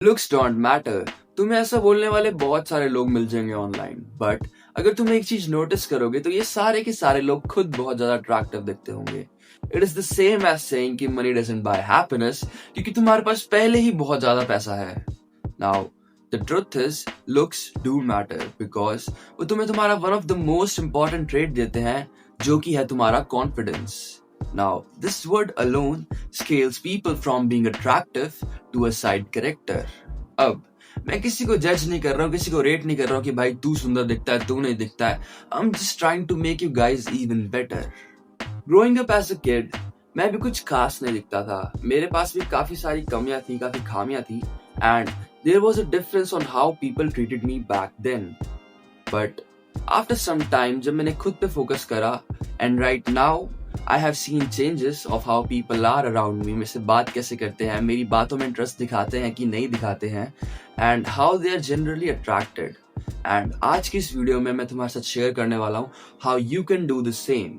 Looks don't matter. तुम्हें ऐसा बोलने वाले बहुत सारे लोग मिल जाएंगे ऑनलाइन, बट अगर तुम एक चीज नोटिस करोगे तो ये सारे के सारे लोग खुद बहुत ज्यादा अट्रैक्टिव दिखते होंगे। It is the same as saying कि मनी डजंट बाय हैप्पीनेस, क्योंकि तुम्हारे पास पहले ही बहुत ज्यादा पैसा है। Now the truth is looks do matter, because वो तुम्हें तुम्हारा one of the most important trait देते हैं, जो कि है तुम्हारा confidence. Now, this word alone scales people from being attractive to a side character. अब मैं किसी को जज नहीं कर रहा हूँ, किसी को रेट नहीं कर रहा हूँ कि भाई तू सुंदर दिखता है, तू नहीं दिखता है। I'm just trying to make you guys even better. Growing up as a kid, मैं भी कुछ खास नहीं दिखता था। मेरे पास भी काफी सारी कमियां थी, काफी खामियां थी, and there was a difference on how people treated me back then. But after some time, जब मैंने खुद पे फोकस करा, and right now I have seen changes of how people are around me. मेरे से बात कैसे करते हैं, मेरी बातों में इंटरेस्ट दिखाते हैं कि नहीं दिखाते हैं, and how they are generally attracted. And आज की इस वीडियो में मैं तुम्हारे साथ शेयर करने वाला हूँ how you can do the same.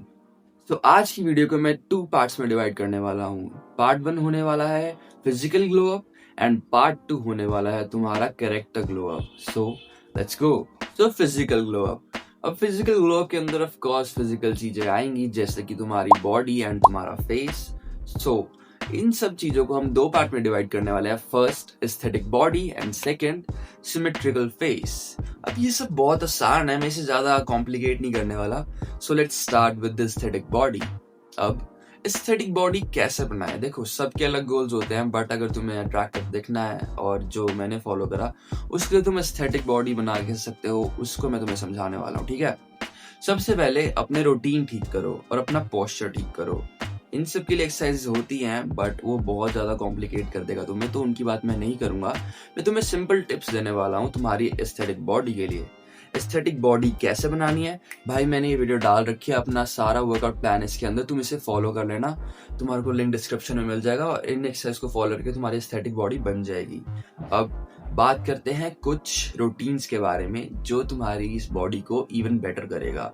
तो आज की वीडियो को मैं 2 पार्ट्स में डिवाइड करने वाला हूँ। पार्ट 1 होने वाला है physical glow up, and part 2 होने वाला है तुम्हारा character glow up. So let's go. So physical glow up. अब फिजिकल ग्लो अप के अंदर ऑफ कोर्स फिजिकल चीजें आएंगी, जैसे कि तुम्हारी बॉडी एंड तुम्हारा फेस। सो इन सब चीजों को हम 2 पार्ट में डिवाइड करने वाले हैं। First aesthetic body and second symmetrical face. अब ये सब बहुत आसान है, मैं इसे ज्यादा कॉम्प्लिकेट नहीं करने वाला। So let's start with the aesthetic body. अब एस्थेटिक बॉडी कैसे बनाए? देखो, सबके अलग गोल्स होते हैं, बट अगर तुम्हें अट्रैक्टिव दिखना है और जो मैंने फॉलो करा उसके लिए तुम एस्थेटिक बॉडी बना के सकते हो, उसको मैं तुम्हें समझाने वाला हूँ। ठीक है, सबसे पहले अपने रूटीन ठीक करो और अपना पोस्चर ठीक करो। इन सब के लिए एक्सरसाइज होती हैं, बट वो बहुत ज्यादा कॉम्प्लिकेट कर देगा तुम्हें, तो उनकी बात मैं नहीं करूंगा। मैं तुम्हें सिंपल टिप्स देने वाला हूँ तुम्हारी एस्थेटिक बॉडी के लिए। एस्थेटिक बॉडी कैसे बनानी है भाई, मैंने ये वीडियो डाल रखी है, अपना सारा वर्कआउट प्लान इसके अंदर, तुम इसे फॉलो कर लेना, तुम्हारे को लिंक डिस्क्रिप्शन में मिल जाएगा, और इन एक्सरसाइज को फॉलो करके तुम्हारी एस्थेटिक बॉडी बन जाएगी। अब बात करते हैं कुछ रूटीन्स के बारे में जो तुम्हारी इस बॉडी को इवन बेटर करेगा।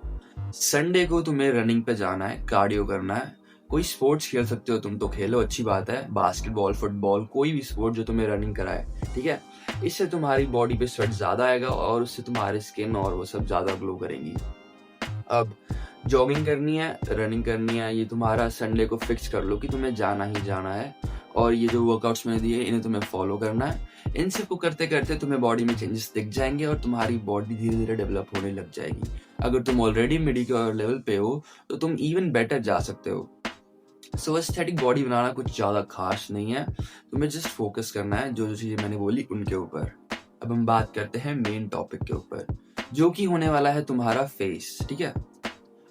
संडे को तुम्हें रनिंग पे जाना है, कार्डियो करना है। कोई स्पोर्ट्स खेल सकते हो तुम, तो खेलो, अच्छी बात है, बास्केटबॉल, फुटबॉल, कोई भी स्पोर्ट जो तुम्हें रनिंग कराए। ठीक है, इससे तुम्हारी बॉडी पे स्वेट ज्यादा आएगा और उससे तुम्हारी स्किन और वो सब ज्यादा ग्लो करेंगी। अब जॉगिंग करनी है, रनिंग करनी है, ये तुम्हारा संडे को फिक्स कर लो कि तुम्हें जाना ही जाना है, और ये जो वर्कआउट्स मैंने दिए इन्हें तुम्हें फॉलो करना है। इन सबको करते करते तुम्हें बॉडी में चेंजेस दिख जाएंगे और तुम्हारी बॉडी धीरे धीरे डेवलप होने लग जाएगी। अगर तुम ऑलरेडी मेडिक्योर लेवल पे हो तो तुम इवन बेटर जा सकते हो। सो एस्थेटिक बॉडी बनाना कुछ ज्यादा खास नहीं है, तुम्हें जस्ट फोकस करना है जो जो चीजें मैंने बोली उनके ऊपर। अब हम बात करते हैं मेन टॉपिक के ऊपर, जो कि होने वाला है तुम्हारा फेस। ठीक है,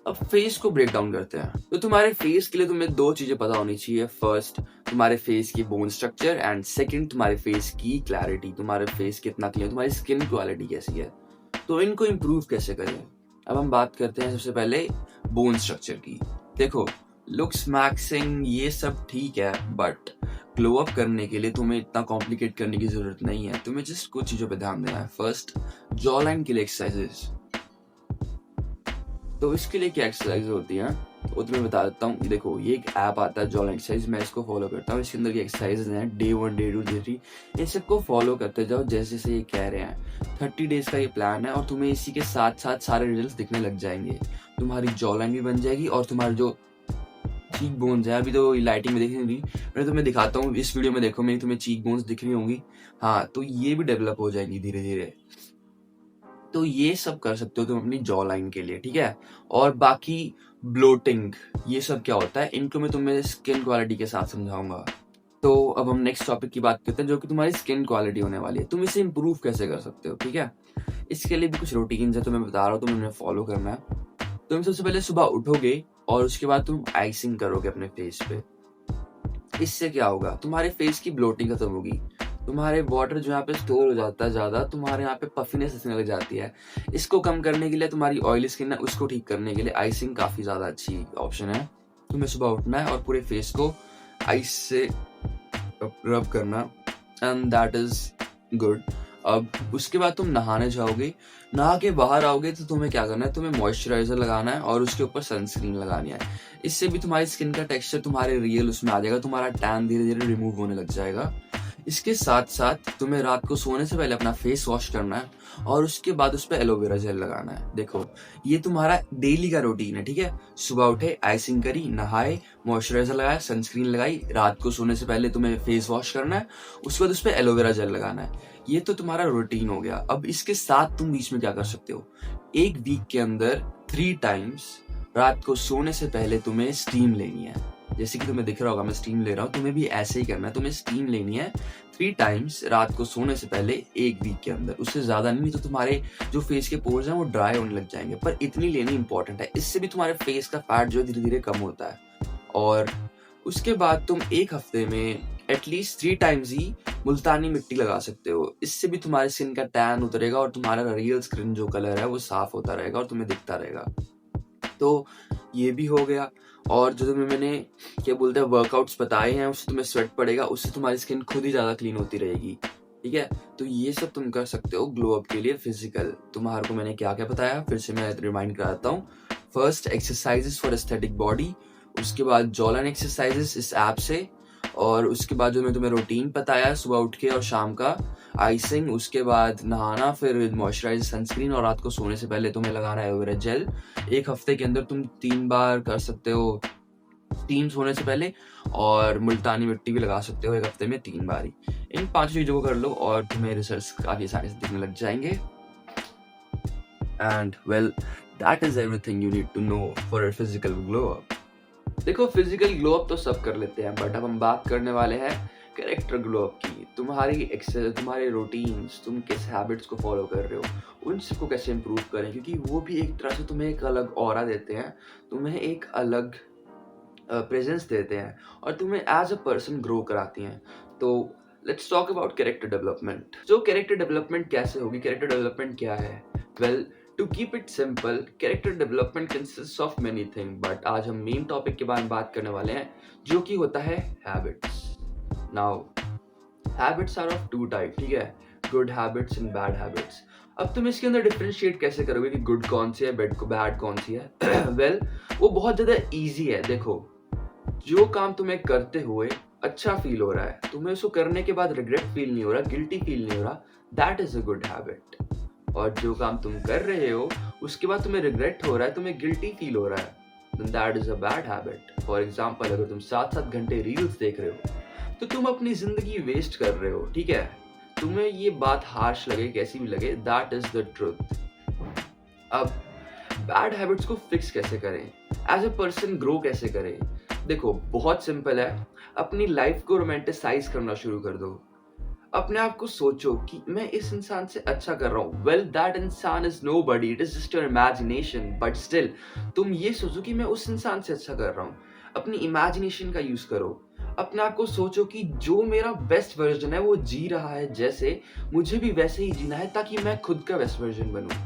अब फेस को ब्रेक डाउन करते हैं। तो तुम्हारे फेस के लिए तुम्हें 2 चीजें पता होनी चाहिए। फर्स्ट, तुम्हारे फेस की बोन स्ट्रक्चर, एंड सेकंड, तुम्हारे फेस की क्लैरिटी, तुम्हारे फेस कितना क्लियर, तुम्हारी स्किन क्वालिटी कैसी है, तो इनको इम्प्रूव कैसे करें। अब हम बात करते हैं सबसे पहले बोन स्ट्रक्चर की। देखो, लुक्स मैक्सिंग ये सब ठीक है, बट ग्लो अप करने के लिए तुम्हें इतना कॉम्प्लिकेट करने की जरूरत नहीं है, तुम्हें जस्ट कुछ चीजों पे ध्यान देना है। फर्स्ट, जॉ लाइन के लिए एक्सरसाइजेस। तो इसके लिए क्या एक्सरसाइज होती है वो तुम्हें बता देता हूँ। देखो, ये एक ऐप आता है जॉ लाइन एक्सरसाइज, मैं इसको फॉलो करता हूँ। इसके अंदर की एक्सरसाइजेज हैं डे 1, डे 2, डे 3, इन सबको फॉलो करते जाओ जैसे जैसे ये कह रहे हैं। 30 डेज का ये प्लान है और तुम्हें इसी के साथ साथ सारे रिजल्ट दिखने लग जाएंगे। तुम्हारी जॉ लाइन भी बन जाएगी और तुम्हारी जो चीक बोन्स है, अभी तो लाइटिंग में दिख नहीं रही, मैं तुम्हें दिखाता हूँ, इस वीडियो में देखो, मेरी तुम्हें चीक बोन्स दिख रही होंगी। हाँ, तो ये भी डेवलप हो जाएंगी धीरे धीरे। तो ये सब कर सकते हो तुम अपनी जॉ लाइन के लिए। ठीक है, और बाकी ब्लोटिंग ये सब क्या होता है, इनको मैं तुम्हें स्किन क्वालिटी के साथ समझाऊंगा। तो अब हम नेक्स्ट टॉपिक की बात करते हैं, जो कि तुम्हारी स्किन क्वालिटी होने वाली है। तुम इसे इम्प्रूव कैसे कर सकते हो? ठीक है, इसके लिए भी कुछ रूटीन्स है, तुम्हें बता रहा हूँ, तुम्हें फॉलो करना है। तुम सबसे पहले सुबह उठोगे और उसके बाद तुम आइसिंग करोगे अपने फेस पे। इससे क्या होगा, तुम्हारे फेस की ब्लोटिंग खत्म होगी, तुम्हारे वाटर जो यहाँ पे स्टोर हो जाता है ज्यादा, तुम्हारे यहाँ पे पफिनेस दिखने लग जाती है। इसको कम करने के लिए, तुम्हारी ऑयली स्किन है उसको ठीक करने के लिए आइसिंग काफी ज्यादा अच्छी ऑप्शन है। तुम्हें सुबह उठना है और पूरे फेस को आइस से रब करना, एंड दैट इज गुड। अब उसके बाद तुम नहाने जाओगे, नहा के बाहर आओगे तो तुम्हें क्या करना है, तुम्हें मॉइस्चराइजर लगाना है और उसके ऊपर सनस्क्रीन लगानी है। इससे भी तुम्हारी स्किन का टेक्सचर तुम्हारे रियल उसमें आ जाएगा, तुम्हारा टैन धीरे धीरे रिमूव होने लग जाएगा। इसके साथ-साथ तुम्हें रात को सोने से पहले अपना फेस वॉश करना है और उसके बाद उस पे एलोवेरा जेल लगाना है। देखो, ये तुम्हारा डेली का रूटीन है, ठीक है? सुबह उठे, आइसिंग करी, नहाए, मॉइस्चराइज़र लगाया, सनस्क्रीन लगाई, रात को सोने से पहले तुम्हें फेस वॉश करना है, उसके बाद उस पे एलोवेरा जेल लगाना है। ये तो तुम्हारा रूटीन हो गया। अब इसके साथ तुम बीच में क्या कर सकते हो? 1 वीक के अंदर 3 टाइम्स रात को सोने से पहले तुम्हें स्टीम लेनी है। जैसे कि तुम्हें दिख रहा होगा मैं स्टीम ले रहा हूँ, तुम्हें भी ऐसे ही करना है। तुम्हें स्टीम लेनी है 3 टाइम्स रात को सोने से पहले 1 वीक के अंदर। उससे ज़्यादा नहीं तो तुम्हारे जो फेस के पोर्स हैं वो ड्राई होने लग जाएंगे, पर इतनी लेनी इंपॉर्टेंट है। इससे भी तुम्हारे फेस का फैट जो है धीरे-धीरे कम होता है। और उसके बाद तुम 1 हफ्ते में एटलीस्ट 3 टाइम्स ही मुल्तानी मिट्टी लगा सकते हो। इससे भी तुम्हारे स्किन का टैन उतरेगा और तुम्हारा रियल स्किन जो कलर है वो साफ होता रहेगा और तुम्हें दिखता रहेगा। तो ये भी हो गया। और जो तुम्हें मैंने क्या बोलते हैं वर्कआउट्स बताए हैं, उससे तुम्हें स्वेट पड़ेगा, उससे तुम्हारी स्किन खुद ही ज़्यादा क्लीन होती रहेगी, ठीक है? तो ये सब तुम कर सकते हो ग्लो अप के लिए फिजिकल। तुम्हारे को मैंने क्या क्या बताया फिर से मैं रिमाइंड कराता हूँ। First, exercises for aesthetic body. उसके बाद जॉलन एक्सरसाइजेस इस ऐप से। और उसके बाद जो मैं तुम्हें रूटीन बताया सुबह उठ के और शाम का, आइसिंग, उसके बाद नहाना, फिर मॉइस्चराइजर, सनस्क्रीन, और रात को सोने से पहले तुम्हें लगाना है एलोवेरा जेल। 1 हफ्ते के अंदर तुम 3 बार कर सकते हो, 3 सोने से पहले, और मुल्तानी मिट्टी भी लगा सकते हो 1 हफ्ते में 3 बार ही। इन 5 चीजों को कर लो और तुम्हें रिजल्ट्स काफी आसानी से दिखने लग जाएंगे। And well, that is everything you need to know for a physical glow up. देखो, फिजिकल ग्लो अप तो सब कर लेते हैं, बट अब हम बात करने वाले हैं कैरेक्टर ग्लो अप की। तुम्हारे रूटीन्स, तुम किस हैबिट्स को फॉलो कर रहे हो, उन सबको कैसे इंप्रूव करें, क्योंकि वो भी एक तरह से तुम्हें एक अलग ऑरा देते हैं, तुम्हें एक अलग प्रेजेंस देते हैं और तुम्हें एज अ पर्सन ग्रो कराती हैं। तो let's talk about character development. जो कैरेक्टर डेवलपमेंट कैसे होगी, कैरेक्टर डेवलपमेंट क्या है? Well, to keep it simple, character development consist of many thing, but आज हम मेन टॉपिक के बारे में बात करने वाले हैं, जो कि होता है habits. Now, habits are of 2 type, ठीक है? Good habits and bad habits. अब तुम इसके अंदर डिफरेंशिएट कैसे करोगे कि गुड कौन सी है, बैड कौन सी है? वेल, वो बहुत ज्यादा इजी है। देखो, जो काम तुम्हें करते हुए अच्छा फील हो रहा है, तुम्हें उसको करने के बाद रिग्रेट फील नहीं हो रहा, गिल्टी फील नहीं हो रहा, that is a good habit. और जो काम तुम कर रहे हो उसके बाद तुम्हें रिग्रेट हो रहा है, तुम्हें गिल्टी फील हो रहा है, then that is a bad habit. For example, अगर तुम 7-7 घंटे रील्स देख रहे हो तो तुम अपनी जिंदगी वेस्ट कर रहे हो, ठीक है? तुम्हें ये बात हार्श लगे कैसी भी लगे, दैट इज द ट्रुथ। अब बैड हैबिट्स को फिक्स कैसे करें, एज अ पर्सन ग्रो कैसे करें? देखो, बहुत सिंपल है। अपनी लाइफ को रोमांटिसाइज करना शुरू कर दो। अपने आप को सोचो कि मैं इस इंसान से अच्छा कर रहा हूँ। वेल, दैट इंसान is nobody, it is just your imagination, but still तुम ये सोचो कि मैं उस इंसान से अच्छा कर रहा हूँ। अपनी इमेजिनेशन का यूज करो। अपने आप को सोचो कि जो मेरा बेस्ट वर्जन है वो जी रहा है जैसे, मुझे भी वैसे ही जीना है, ताकि मैं खुद का बेस्ट वर्जन बनूं।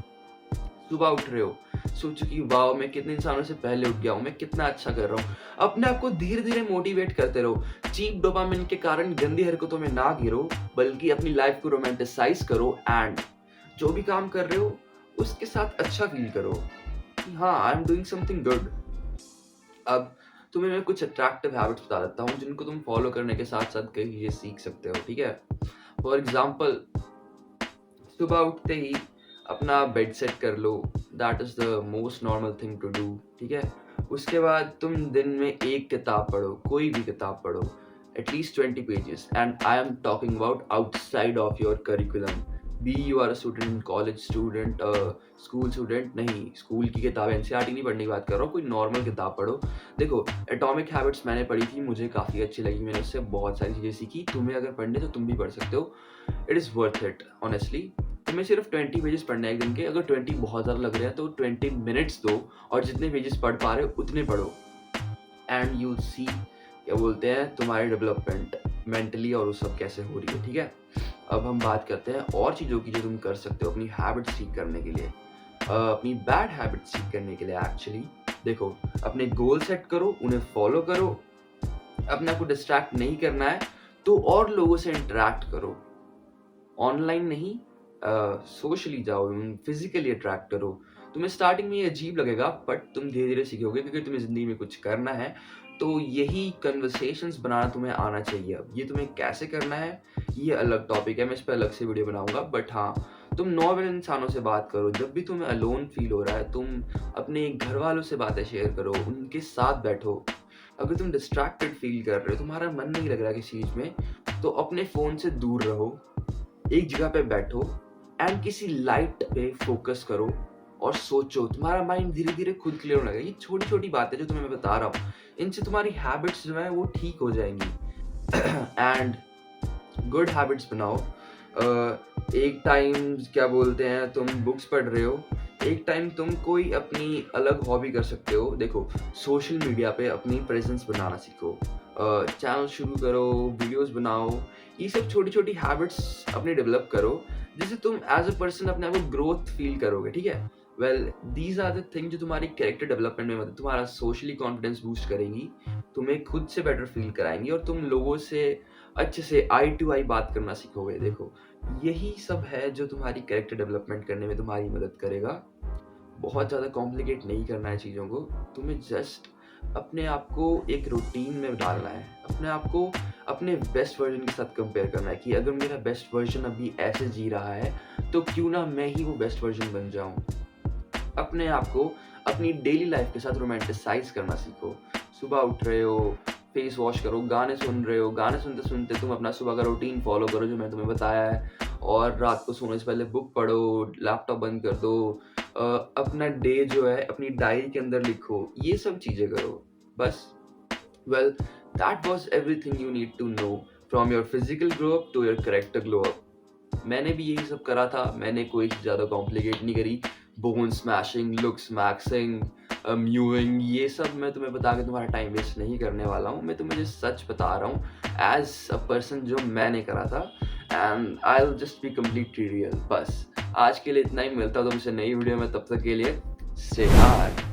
सुबह उठ रहे हो, सोचो कि वाओ, मैं कितने इंसानों से पहले उठ गया हूँ, मैं कितना अच्छा कर रहा हूँ। अपने आप को धीरे धीरे मोटिवेट करते रहो। चीप डोपामिन के कारण गंदी हरकतों में ना गिरो, बल्कि अपनी लाइफ को रोमांटिसाइज करो, एंड जो भी काम कर रहे हो उसके साथ अच्छा फील करो कि हाँ, I am doing something good. अब तुम्हें मैं कुछ अट्रैक्टिव हैबिट्स बता देता हूँ जिनको तुम फॉलो करने के साथ साथ कई चीजें सीख सकते हो, ठीक है? फॉर एग्जाम्पल, सुबह उठते ही अपना बेड सेट कर लो, that is the most normal thing to do, ठीक है? उसके बाद तुम दिन में एक किताब पढ़ो, कोई भी किताब पढ़ो, at least 20 pages, and I am talking about outside of your curriculum. Be you are a student, college student, school student, नहीं, स्कूल की किताब एनसीईआरटी नहीं पढ़ने की बात कर रहा हूँ, कोई नॉर्मल किताब पढ़ो। देखो, एटॉमिक हैबिट्स मैंने पढ़ी थी, मुझे काफ़ी अच्छी लगी, मैंने उससे बहुत सारी चीज़ें सीखी। तुम्हें अगर पढ़ने तो तुम भी पढ़ सकते हो, it is worth it honestly. तुम्हें सिर्फ 20 पेजेस पढ़ने हैं एक दिन के। अगर 20 बहुत ज़्यादा लग रहे हैं तो 20 मिनट्स दो और जितने पेजेस पढ़ पा रहे हो उतने पढ़ो, एंड यू सी, क्या बोलते हैं, तुम्हारी डेवलपमेंट मेंटली और वो सब कैसे हो रही है, ठीक है? अब हम बात करते हैं और चीज़ों की जो तुम कर सकते हो अपनी हैबिट्स ठीक करने के लिए, अपनी बैड हैबिट्स ठीक करने के लिए एक्चुअली। देखो, अपने गोल सेट करो, उन्हें फॉलो करो, अपने आप को डिस्ट्रैक्ट नहीं करना है तो और लोगों से इंटरेक्ट करो, ऑनलाइन नहीं, सोशली जाओ, फिजिकली अट्रैक्ट करो। तुम्हें स्टार्टिंग में ये अजीब लगेगा, बट तुम धीरे धीरे सीखोगे, क्योंकि तुम्हें जिंदगी में कुछ करना है तो यही कन्वर्सेशंस बनाना तुम्हें आना चाहिए। अब ये तुम्हें कैसे करना है ये अलग टॉपिक है, मैं इस पे अलग से वीडियो बनाऊँगा। बट हाँ, तुम नॉर्मल इंसानों से बात करो। जब भी तुम्हें अलोन फ़ील हो रहा है, तुम अपने घरवालों से बातें शेयर करो, उनके साथ बैठो। अगर तुम डिस्ट्रैक्टेड फ़ील कर रहे हो, तुम्हारा मन नहीं लग रहा किसी चीज़ में, तो अपने फ़ोन से दूर रहो, एक जगह पे बैठो एंड किसी लाइट पे फ़ोकस करो और सोचो। तुम्हारा माइंड धीरे-धीरे खुद क्लियर होने लगेगा। ये छोटी-छोटी बातें जो तुम्हें मैं बता रहा हूँ, इनसे तुम्हारी हैबिट्स जो हैं वो ठीक हो जाएँगी। एंड गुड हैबिट्स बनाओ। एक टाइम क्या बोलते हैं, तुम बुक्स पढ़ रहे हो, एक टाइम तुम कोई अपनी अलग हॉबी कर सकते हो। देखो, सोशल मीडिया पे अपनी प्रेजेंस बनाना सीखो, चैनल शुरू करो, वीडियोस बनाओ। ये सब छोटी-छोटी हैबिट्स अपनी डेवलप करो, जिससे तुम एज़ अ पर्सन अपने आप को ग्रोथ फील करोगे, ठीक है? Well, these are the thing जो तुम्हारी कैरेक्टर डेवलपमेंट में मदद, तुम्हारा सोशली कॉन्फिडेंस बूस्ट करेंगी, तुम्हें खुद से बेटर फील कराएँगी और तुम लोगों से अच्छे से आई टू आई बात करना सीखोगे। देखो, यही सब है जो तुम्हारी कैरेक्टर डेवलपमेंट करने में तुम्हारी मदद करेगा। बहुत ज़्यादा कॉम्प्लिकेट नहीं करना है चीज़ों को, तुम्हें जस्ट अपने आप को एक रूटीन में डालना है। अपने आप को अपने बेस्ट वर्ज़न के साथ कंपेयर करना है कि अगर मेरा बेस्ट वर्ज़न अभी ऐसे जी रहा है, तो क्यों ना मैं ही वो बेस्ट वर्ज़न बन जाऊँ। अपने आप को अपनी डेली लाइफ के साथ रोमांटिसाइज़ करना सीखो। सुबह उठ रहे हो, फेस वॉश करो, गाने सुन रहे हो, गाने सुनते-सुनते तुम अपना सुबह का रूटीन फ़ॉलो करो जो मैंने तुम्हें बताया है, और रात को सोने से पहले बुक पढ़ो, लैपटॉप बंद कर दो, अपना डे जो है अपनी डायरी के अंदर लिखो, ये सब चीज़ें करो, बस। Well, that was everything you need to know from your physical glow up to your character glow up. मैंने भी यही सब करा था, मैंने कोई ज़्यादा कॉम्प्लिकेट नहीं करी। बोन स्मैशिंग, लुक स्मैक्सिंग, म्यूइंग, ये सब मैं तुम्हें बता के तुम्हारा टाइम वेस्ट नहीं करने वाला हूँ। मैं तुम्हें जस्ट सच बता रहा हूँ एज़ अ पर्सन जो मैंने करा था, and I will just be completely real. बस आज के लिए इतना ही, मिलता हूँ तुमसे नई वीडियो में, तब तक के लिए स्टे हार्ड।